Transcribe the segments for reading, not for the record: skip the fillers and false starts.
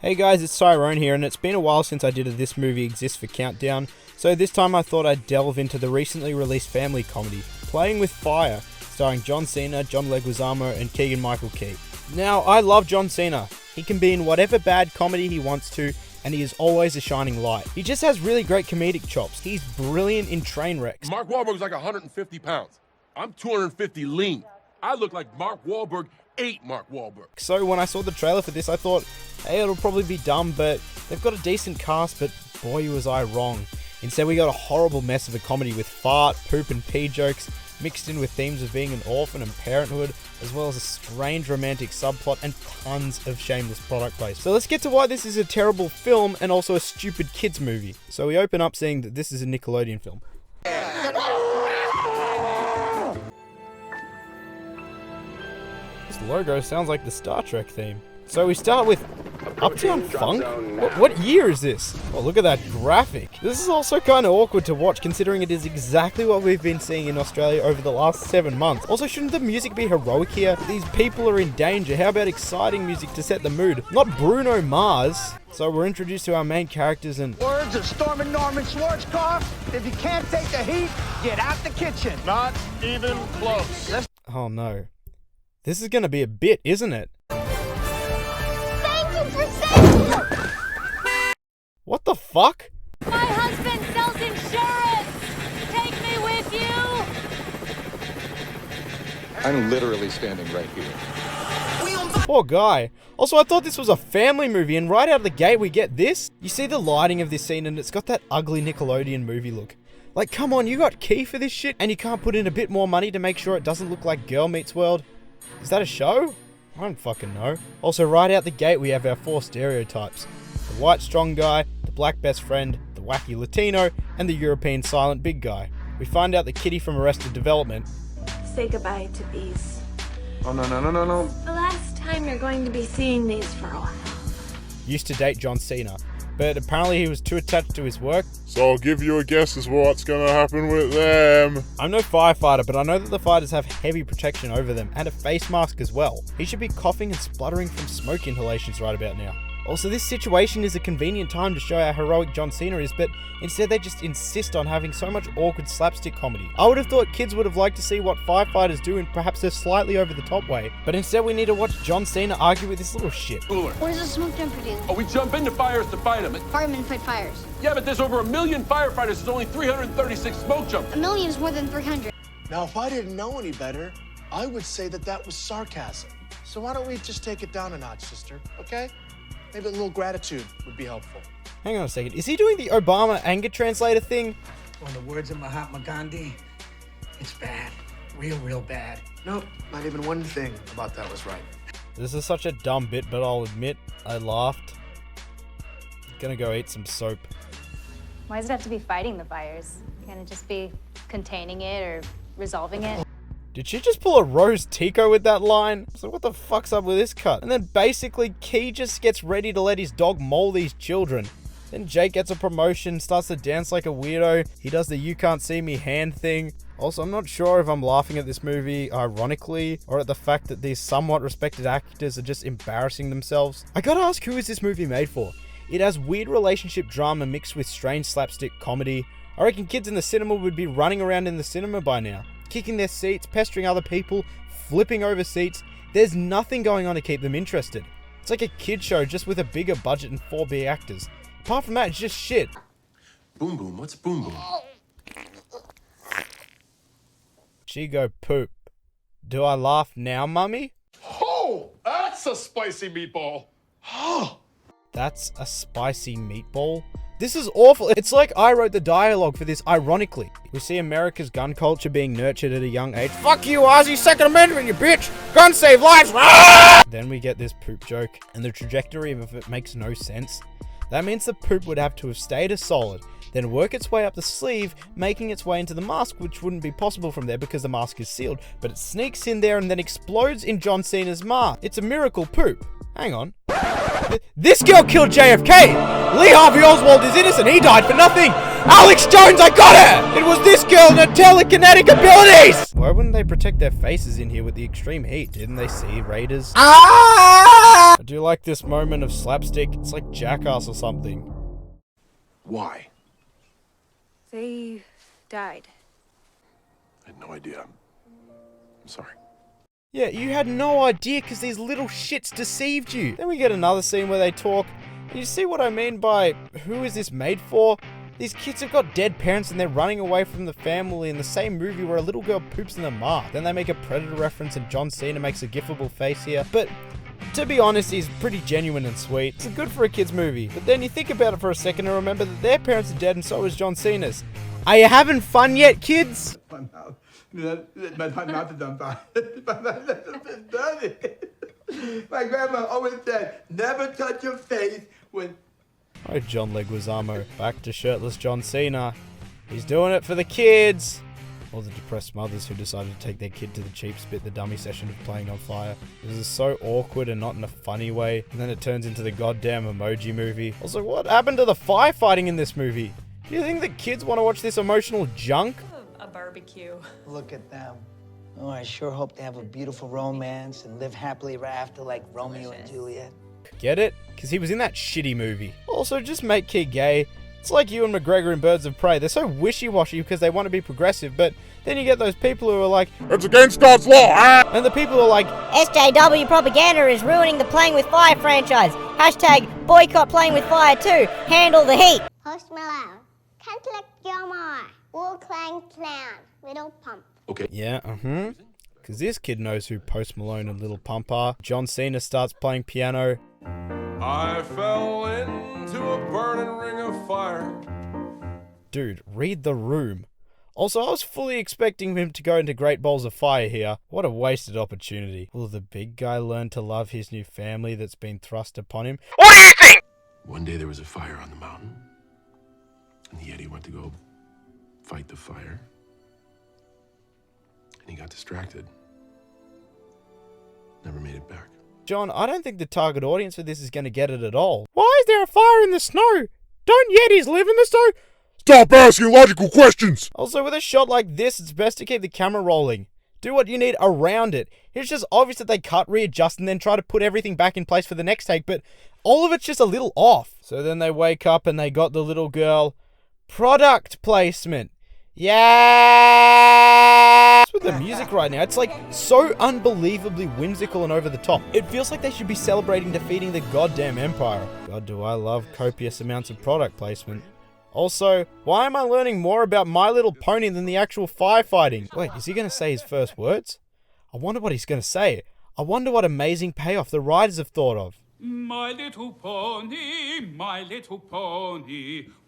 Hey guys, it's Tyrone here, and it's been a while since I did a This Movie Exists for Countdown, so this time I thought I'd delve into the recently released family comedy, Playing with Fire, starring John Cena, John Leguizamo, and Keegan-Michael Key. Now, I love John Cena. He can be in whatever bad comedy he wants to, and he is always a shining light. He just has really great comedic chops. He's brilliant in train wrecks. Mark Wahlberg's like 150 pounds. I'm 250 lean. I look like Mark Wahlberg ate Mark Wahlberg. So when I saw the trailer for this, I thought, hey, it'll probably be dumb, but they've got a decent cast, but boy was I wrong. Instead, we got a horrible mess of a comedy with fart, poop, and pee jokes, mixed in with themes of being an orphan and parenthood, as well as a strange romantic subplot and tons of shameless product placement. So let's get to why this is a terrible film and also a stupid kids movie. So we open up saying that this is a Nickelodeon film. This logo sounds like the Star Trek theme. So we start with Uptown Funk? What year is this? Oh, look at that graphic. This is also kind of awkward to watch considering it is exactly what we've been seeing in Australia over the last 7 months. Also, shouldn't the music be heroic here? These people are in danger. How about exciting music to set the mood? Not Bruno Mars. So we're introduced to our main characters and... Words of Stormin' Norman Schwarzkopf, if you can't take the heat, get out the kitchen. Not even close. Oh no. This is gonna be a bit, isn't it? What the fuck? My husband sells insurance! Take me with you! I'm literally standing right here. Poor guy. Also, I thought this was a family movie, and right out of the gate we get this. You see the lighting of this scene, and it's got that ugly Nickelodeon movie look. Like, come on, you got Key for this shit, and you can't put in a bit more money to make sure it doesn't look like Girl Meets World? Is that a show? I don't fucking know. Also, right out the gate we have our 4 stereotypes. The white strong guy, the black best friend, the wacky Latino, and the European silent big guy. We find out that Kitty from Arrested Development... Say goodbye to these. Oh, no. The last time you're going to be seeing these for a while. used to date John Cena, but apparently he was too attached to his work. So I'll give you a guess as what's gonna happen with them. I'm no firefighter, but I know that the fighters have heavy protection over them, and a face mask as well. He should be coughing and spluttering from smoke inhalations right about now. Also, this situation is a convenient time to show how heroic John Cena is, but instead they just insist on having so much awkward slapstick comedy. I would have thought kids would have liked to see what firefighters do in perhaps a slightly over-the-top way, but instead we need to watch John Cena argue with this little shit. What does a smoke jumper do? Oh, we jump into fires to fight them. Firemen fight fires. Yeah, but there's over 1 million firefighters. There's only 336 smoke jumpers. 1 million is more than 300. Now, if I didn't know any better, I would say that that was sarcasm. So why don't we just take it down a notch, sister, okay? Maybe a little gratitude would be helpful. Hang on a second, is he doing the Obama anger translator thing? Or in the words of Mahatma Gandhi, it's bad. Real bad. Nope, not even one thing about that was right. This is such a dumb bit, but I'll admit, I laughed. Gonna go eat some soap. Why does it have to be fighting the fires? Can it just be containing it or resolving it? Did she just pull a Rose Tico with that line? So what the fuck's up with this cut? And then basically Key just gets ready to let his dog maul these children. Then Jake gets a promotion, starts to dance like a weirdo. He does the you can't see me hand thing. Also, I'm not sure if I'm laughing at this movie ironically or at the fact that these somewhat respected actors are just embarrassing themselves. I gotta ask, who is this movie made for? It has weird relationship drama mixed with strange slapstick comedy. I reckon kids in the cinema would be running around in the cinema by now, kicking their seats, pestering other people, flipping over seats. There's nothing going on to keep them interested. It's like a kid show just with a bigger budget and 4 big actors. Apart from that, it's just shit. Boom boom, what's boom boom? She go poop. Do I laugh now, mummy? Oh, that's a spicy meatball. That's a spicy meatball? This is awful. It's like I wrote the dialogue for this ironically. We see America's gun culture being nurtured at a young age. Fuck you, Ozzy, Second Amendment, you bitch! Guns save lives! Then we get this poop joke, and the trajectory of it makes no sense. That means the poop would have to have stayed as solid, then work its way up the sleeve, making its way into the mask, which wouldn't be possible from there because the mask is sealed, but it sneaks in there and then explodes in John Cena's mask. It's a miracle poop. Hang on. This girl killed JFK! Lee Harvey Oswald is innocent, he died for nothing! Alex Jones, I got her! It was this girl and her telekinetic abilities! Why wouldn't they protect their faces in here with the extreme heat? Didn't they see raiders? I do like this moment of slapstick. It's like Jackass or something. Why? They died. I had no idea. I'm sorry. Yeah, you had no idea because these little shits deceived you. Then we get another scene where they talk. And you see what I mean by, who is this made for? These kids have got dead parents and they're running away from the family in the same movie where a little girl poops in the mark. Then they make a Predator reference and John Cena makes a gifable face here. But to be honest, he's pretty genuine and sweet. It's good for a kid's movie. But then you think about it for a second and remember that their parents are dead and so is John Cena's. Are you having fun yet, kids? My mouth is on fire. My mouth is dirty. My grandma always said, never touch your face when... Oh, John Leguizamo. Back to shirtless John Cena. He's doing it for the kids. Or the depressed mothers who decided to take their kid to the cheap spit the dummy session of playing on fire. This is so awkward and not in a funny way. And then it turns into the goddamn emoji movie. Also, what happened to the firefighting in this movie? Do you think the kids want to watch this emotional junk? A barbecue. Look at them. Oh, I sure hope they have a beautiful romance and live happily ever after like Romeo and Juliet. Get it? Because he was in that shitty movie. Also, just make Key gay. It's like Ewan McGregor in Birds of Prey. They're so wishy-washy because they want to be progressive, but then you get those people who are like, it's against God's law, and the people who are like, SJW propaganda is ruining the Playing with Fire franchise. Hashtag boycott Playing with Fire 2. Handle the heat. Post Malone. Can't let your more. Wu Clang Clan. Little Pump. Okay. yeah, because this kid knows who Post Malone and Little Pump are. John Cena starts playing piano. I fell into a burning ring of fire. Dude, read the room. Also, I was fully expecting him to go into Great Balls of Fire here. What a wasted opportunity. Will the big guy learn to love his new family that's been thrust upon him? What do you think? One day there was a fire on the mountain, and the Yeti went to go fight the fire, and he got distracted. Never made it back. John, I don't think the target audience for this is going to get it at all. Why is there a fire in the snow? Don't Yetis live in the snow? Stop asking logical questions! Also, with a shot like this, it's best to keep the camera rolling. Do what you need around it. It's just obvious that they cut, readjust, and then try to put everything back in place for the next take, but all of it's just a little off. So then they wake up and they got the little girl. Product placement. Yeah! With the music right now, it's like so unbelievably whimsical and over the top. It feels like they should be celebrating defeating the goddamn Empire. God, do I love copious amounts of product placement. Also, why am I learning more about My Little Pony than the actual firefighting? Wait, is he going to say his first words? I wonder what he's going to say. I wonder what amazing payoff the writers have thought of. My little pony,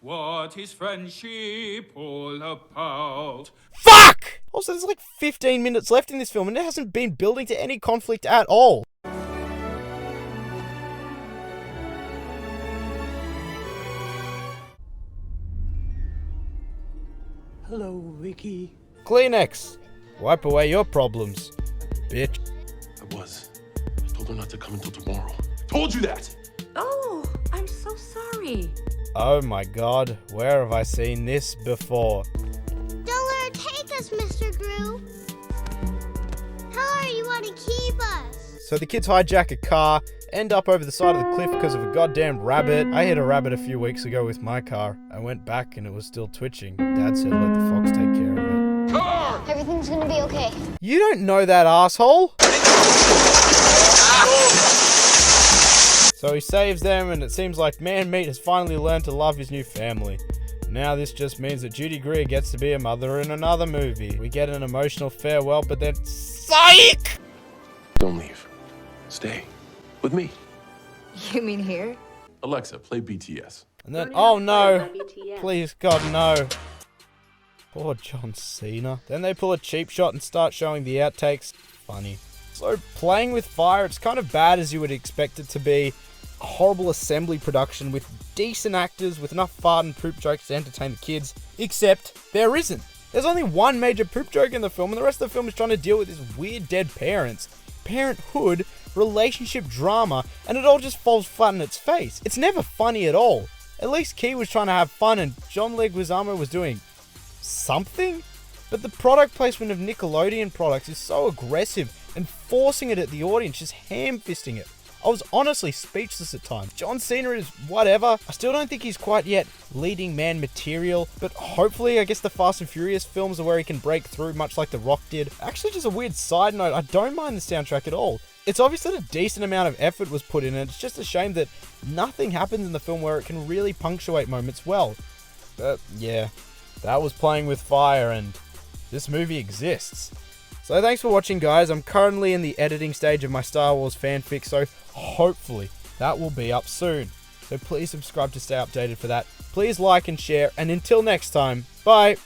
what is friendship all about? Fuck! Also, there's like 15 minutes left in this film and it hasn't been building to any conflict at all. Hello, Ricky. Kleenex. Wipe away your problems, bitch. I told her not to come until tomorrow. Told you that! Oh, I'm so sorry. Oh my god, where have I seen this before? Don't let her take us, Mr. Drew. Tell her you want to keep us. So the kids hijack a car, end up over the side of the cliff because of a goddamn rabbit. I hit a rabbit a few weeks ago with my car. I went back and it was still twitching. Dad said let the fox take care of it. Car! Everything's gonna be okay. You don't know that, asshole! So he saves them and it seems like Man Meat has finally learned to love his new family. Now this just means that Judy Greer gets to be a mother in another movie. We get an emotional farewell, but then psych! Don't leave. Stay. With me. You mean here? Alexa, play BTS. And then, oh no! Please, God, no. Poor John Cena. Then they pull a cheap shot and start showing the outtakes. Funny. So, Playing with Fire, it's kind of bad as you would expect it to be. A horrible assembly production with decent actors with enough fart and poop jokes to entertain the kids. Except, there isn't. There's only one major poop joke in the film, and the rest of the film is trying to deal with these weird dead parents. Parenthood, relationship drama, and it all just falls flat in its face. It's never funny at all. At least Key was trying to have fun and John Leguizamo was doing something? But the product placement of Nickelodeon products is so aggressive and forcing it at the audience, just ham-fisting it. I was honestly speechless at times. John Cena is whatever. I still don't think he's quite yet leading man material, but hopefully I guess the Fast and Furious films are where he can break through much like The Rock did. Actually, just a weird side note, I don't mind the soundtrack at all. It's obvious that a decent amount of effort was put in, and it's just a shame that nothing happens in the film where it can really punctuate moments well. But yeah, that was Playing with Fire, and this movie exists. So thanks for watching, guys. I'm currently in the editing stage of my Star Wars fanfic, so hopefully that will be up soon. So please subscribe to stay updated for that. Please like and share, and until next time, bye!